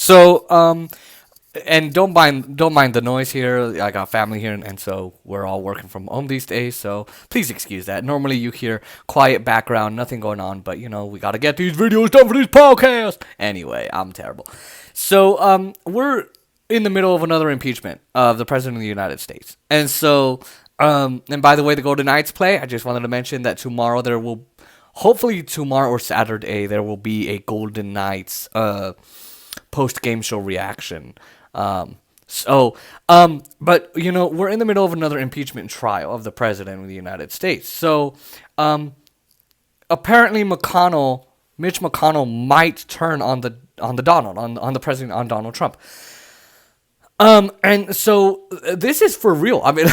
So, and don't mind the noise here. I got family here, and so we're all working from home these days. So please excuse that. Normally you hear quiet background, nothing going on, but we gotta get these videos done for these podcasts. Anyway, I'm terrible. So we're in the middle of another impeachment of the president of the United States, and so and by the way, the Golden Knights play. I just wanted to mention that hopefully tomorrow or Saturday, there will be a Golden Knights post game show reaction. But we're in the middle of another impeachment trial of the president of the United States. So, apparently, Mitch McConnell, might turn on the president, on Donald Trump. And so this is for real. I mean,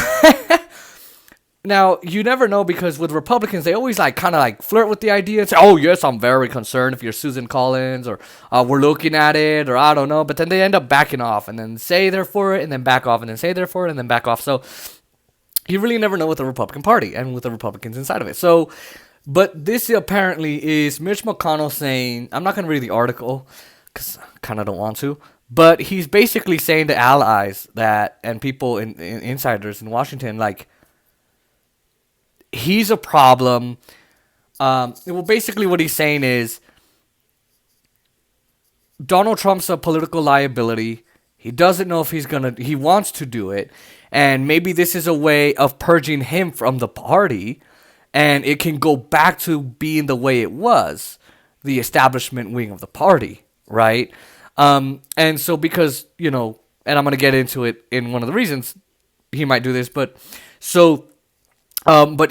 now, you never know, because with Republicans, they always kind of flirt with the idea and say, oh, yes, I'm very concerned if you're Susan Collins, or we're looking at it, or I don't know. But then they end up backing off and then say they're for it and then back off and then say they're for it and then back off. So you really never know with the Republican Party and with the Republicans inside of it. So, but this apparently is Mitch McConnell saying, I'm not going to read the article because I kind of don't want to, but he's basically saying to allies and people in insiders in Washington, he's a problem. Well, basically what he's saying is Donald Trump's a political liability. He doesn't know if he wants to do it. And maybe this is a way of purging him from the party. And it can go back to being the way it was, the establishment wing of the party, right? And so because, and I'm going to get into it in one of the reasons he might do this, but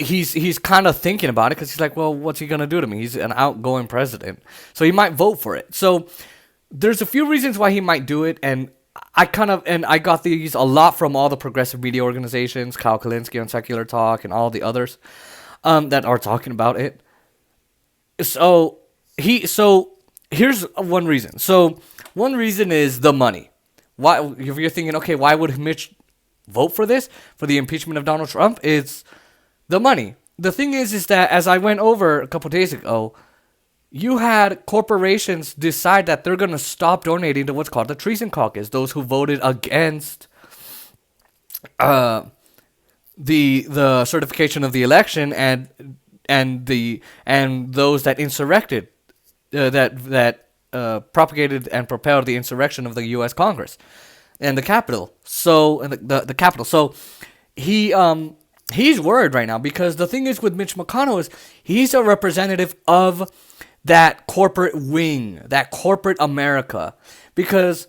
he's kind of thinking about it because he's like, well, what's he going to do to me? He's an outgoing president. So he might vote for it. So there's a few reasons why he might do it. And I got these a lot from all the progressive media organizations, Kyle Kalinske on Secular Talk and all the others that are talking about it. So here's one reason. So one reason is the money. Why, if you're thinking, okay, why would Mitch vote for this, for the impeachment of Donald Trump? It's the money. The thing is that, as I went over a couple days ago, you had corporations decide that they're going to stop donating to what's called the Treason Caucus, those who voted against the certification of the election, and those that insurrected, propagated and propelled the insurrection of the U.S. Congress and the Capitol. So the Capitol. So he's worried right now, because the thing is with Mitch McConnell is he's a representative of that corporate wing, that corporate America, because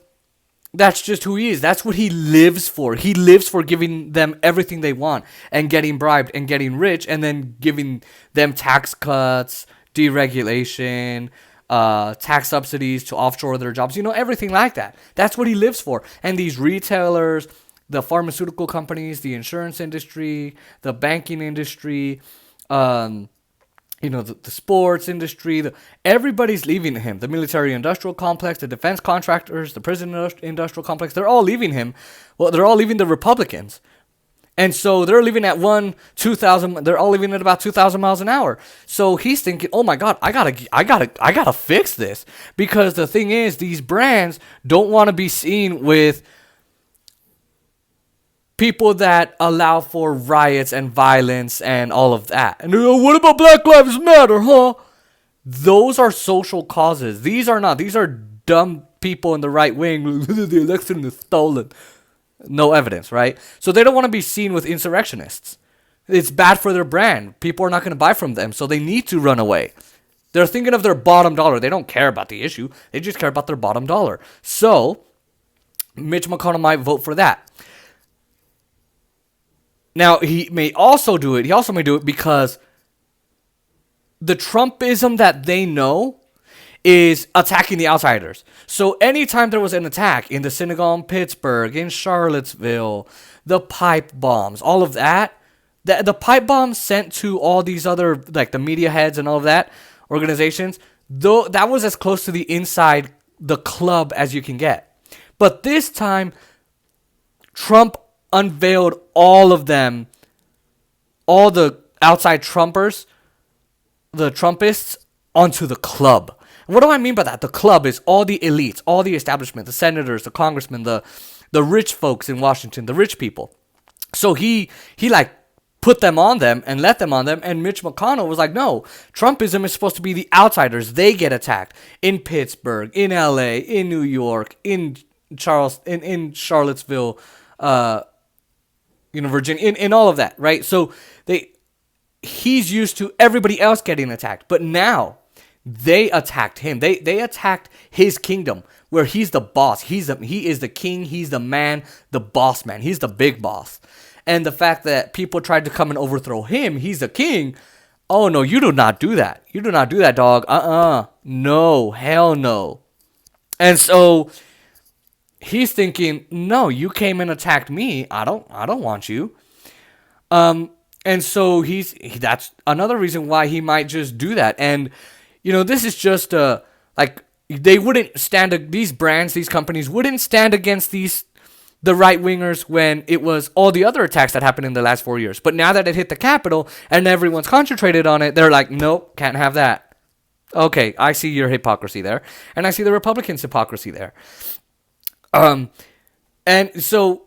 that's just who he is. That's what he lives for. He lives for giving them everything they want and getting bribed and getting rich, and then giving them tax cuts, deregulation, tax subsidies to offshore their jobs, everything like that. That's what he lives for. And these retailers, the pharmaceutical companies, the insurance industry, the banking industry, the sports industry, everybody's leaving him. The military-industrial complex, the defense contractors, the prison-industrial complex, they're all leaving him. Well, they're all leaving the Republicans. And so they're leaving at they're all leaving at about 2,000 miles an hour. So he's thinking, oh my God, I gotta fix this. Because the thing is, these brands don't want to be seen with people that allow for riots and violence and all of that. And what about Black Lives Matter, huh? Those are social causes. These are not. These are dumb people in the right wing. The election is stolen. No evidence, right? So they don't want to be seen with insurrectionists. It's bad for their brand. People are not going to buy from them, so they need to run away. They're thinking of their bottom dollar. They don't care about the issue. They just care about their bottom dollar. So Mitch McConnell might vote for that. Now, he may also do it. He also may do it because the Trumpism that they know is attacking the outsiders. So anytime there was an attack in the synagogue in Pittsburgh, in Charlottesville, the pipe bombs, all of that, the pipe bombs sent to all these other, the media heads and all of that, organizations, though that was as close to the inside, the club as you can get. But this time, Trump unveiled all of them, all the outside Trumpers, the Trumpists, onto the club. What do I mean by that? The club is all the elites, all the establishment, the senators, the congressmen, the rich folks in Washington, the rich people. So he like put them on them and let them on them. And Mitch McConnell was like, no, Trumpism is supposed to be the outsiders. They get attacked in Pittsburgh, in LA, in New York, in Charlottesville, Virginia, in all of that, right? So he's used to everybody else getting attacked. But now they attacked him. They attacked his kingdom where he's the boss. He is the king. He's the man, the boss man. He's the big boss. And the fact that people tried to come and overthrow him, he's the king. Oh, no, you do not do that. You do not do that, dog. No, hell no. And so he's thinking, no, you came and attacked me. I don't want you. And so that's another reason why he might just do that. And, this is just they wouldn't stand, these brands, these companies wouldn't stand against the right-wingers when it was all the other attacks that happened in the last 4 years. But now that it hit the Capitol and everyone's concentrated on it, they're like, nope, can't have that. Okay, I see your hypocrisy there. And I see the Republicans' hypocrisy there. And so,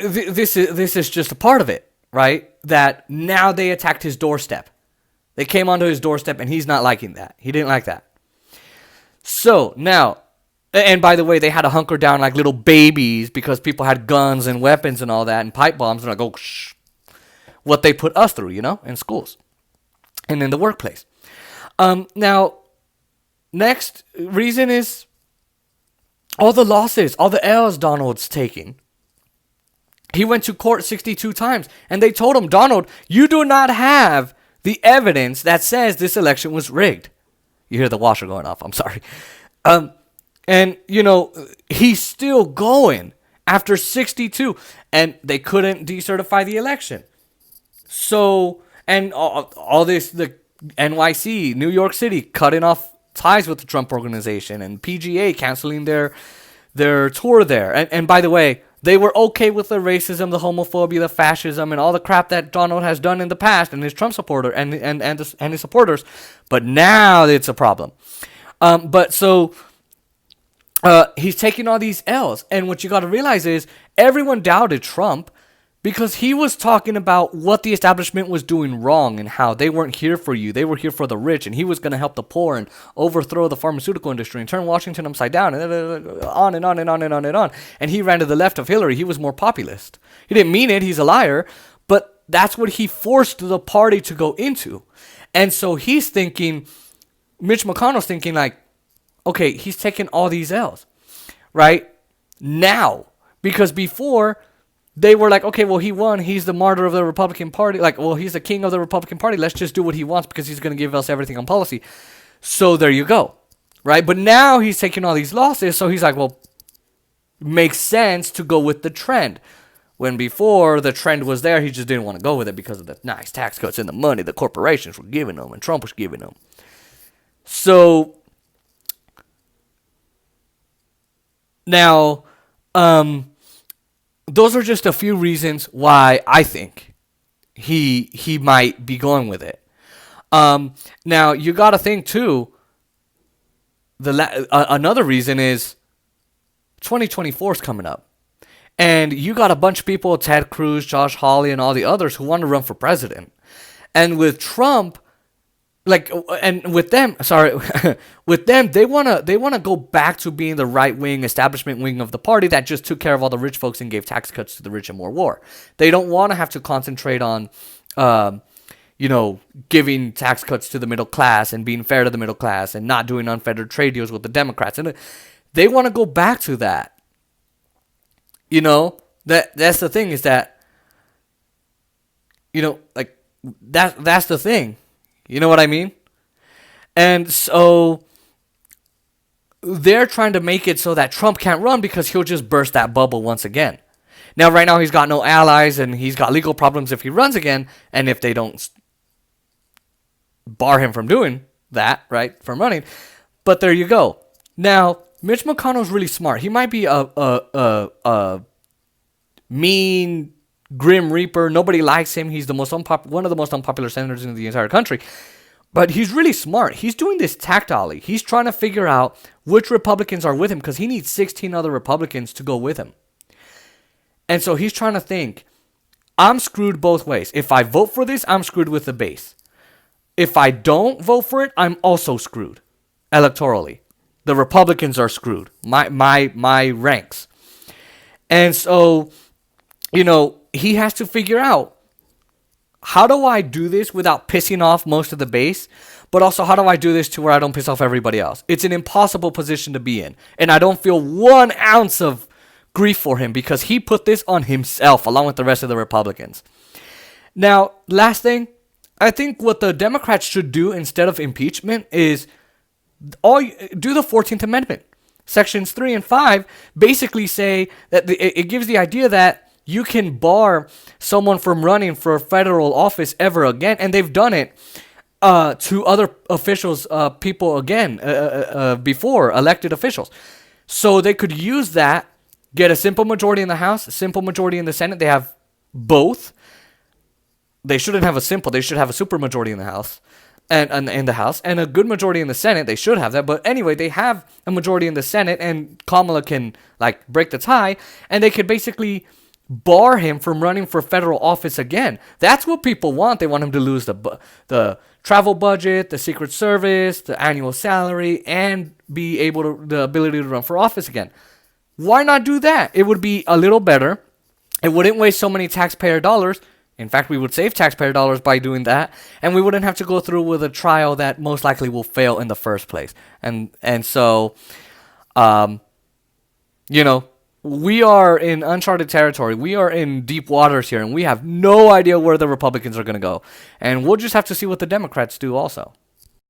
this is just a part of it, right? That now they attacked his doorstep. They came onto his doorstep and he's not liking that. He didn't like that. So now, and by the way, they had to hunker down like little babies because people had guns and weapons and all that and pipe bombs. And like, oh, shh. What they put us through, in schools and in the workplace. Now, next reason is all the losses, all the L's Donald's taking. He went to court 62 times and they told him, Donald, you do not have the evidence that says this election was rigged. You hear the washer going off. I'm sorry. And, he's still going after 62 and they couldn't decertify the election. So, and all this, the NYC, New York City, cutting off ties with the Trump organization and PGA canceling their tour there. And by the way, they were okay with the racism, the homophobia, the fascism, and all the crap that Donald has done in the past and his Trump supporter and his supporters. But now it's a problem. He's taking all these L's. And what you got to realize is everyone doubted Trump because he was talking about what the establishment was doing wrong and how they weren't here for you. They were here for the rich, and he was going to help the poor and overthrow the pharmaceutical industry and turn Washington upside down, and on and on and on and on and on. And he ran to the left of Hillary. He was more populist. He didn't mean it. He's a liar. But that's what he forced the party to go into. And so he's thinking, Mitch McConnell's thinking like, okay, he's taking all these L's, right? Now. Because before, they were like, okay, well, he won. He's the martyr of the Republican Party. Like, well, he's the king of the Republican Party. Let's just do what he wants because he's going to give us everything on policy. So there you go, right? But now he's taking all these losses. So he's like, well, makes sense to go with the trend. When before the trend was there, he just didn't want to go with it because of the nice tax cuts and the money the corporations were giving them and Trump was giving them. So now, those are just a few reasons why I think he might be going with it. Now you got to think too. Another reason is 2024 is coming up, and you got a bunch of people, Ted Cruz, Josh Hawley, and all the others who want to run for president. And with Trump, with them, they wanna go back to being the right wing, establishment wing of the party that just took care of all the rich folks and gave tax cuts to the rich and more war. They don't want to have to concentrate on, giving tax cuts to the middle class and being fair to the middle class and not doing unfettered trade deals with the Democrats. And they want to go back to that. That's the thing is that, that's the thing. You know what I mean? And so they're trying to make it so that Trump can't run because he'll just burst that bubble once again. Now, right now, he's got no allies and he's got legal problems if he runs again. And if they don't bar him from doing that, right, from running. But there you go. Now, Mitch McConnell's really smart. He might be a mean, grim reaper. Nobody likes him. He's one of the most unpopular senators in the entire country. But he's really smart. He's doing this tactically. He's trying to figure out which Republicans are with him because he needs 16 other Republicans to go with him. And so he's trying to think, I'm screwed both ways. If I vote for this, I'm screwed with the base. If I don't vote for it, I'm also screwed electorally. The Republicans are screwed. My ranks. And so, he has to figure out, how do I do this without pissing off most of the base? But also, how do I do this to where I don't piss off everybody else? It's an impossible position to be in. And I don't feel 1 ounce of grief for him because he put this on himself along with the rest of the Republicans. Now, last thing, I think what the Democrats should do instead of impeachment is do the 14th Amendment. Sections 3 and 5 basically say that it gives the idea that you can bar someone from running for a federal office ever again, and they've done it to other officials, people again, before, elected officials. So they could use that, get a simple majority in the House, a simple majority in the Senate. They have both. They shouldn't have a simple. They should have a super majority in the House, and in the House, and a good majority in the Senate. They should have that. But anyway, they have a majority in the Senate, and Kamala can break the tie, and they could basically bar him from running for federal office again. That's what people want. They want him to lose the travel budget, the Secret Service, the annual salary, and be able to the ability to run for office again. Why not do that? It would be a little better. It wouldn't waste so many taxpayer dollars. In fact, we would save taxpayer dollars by doing that, and we wouldn't have to go through with a trial that most likely will fail in the first place. And so, we are in uncharted territory. We are in deep waters here, and we have no idea where the Republicans are going to go. And we'll just have to see what the Democrats do also.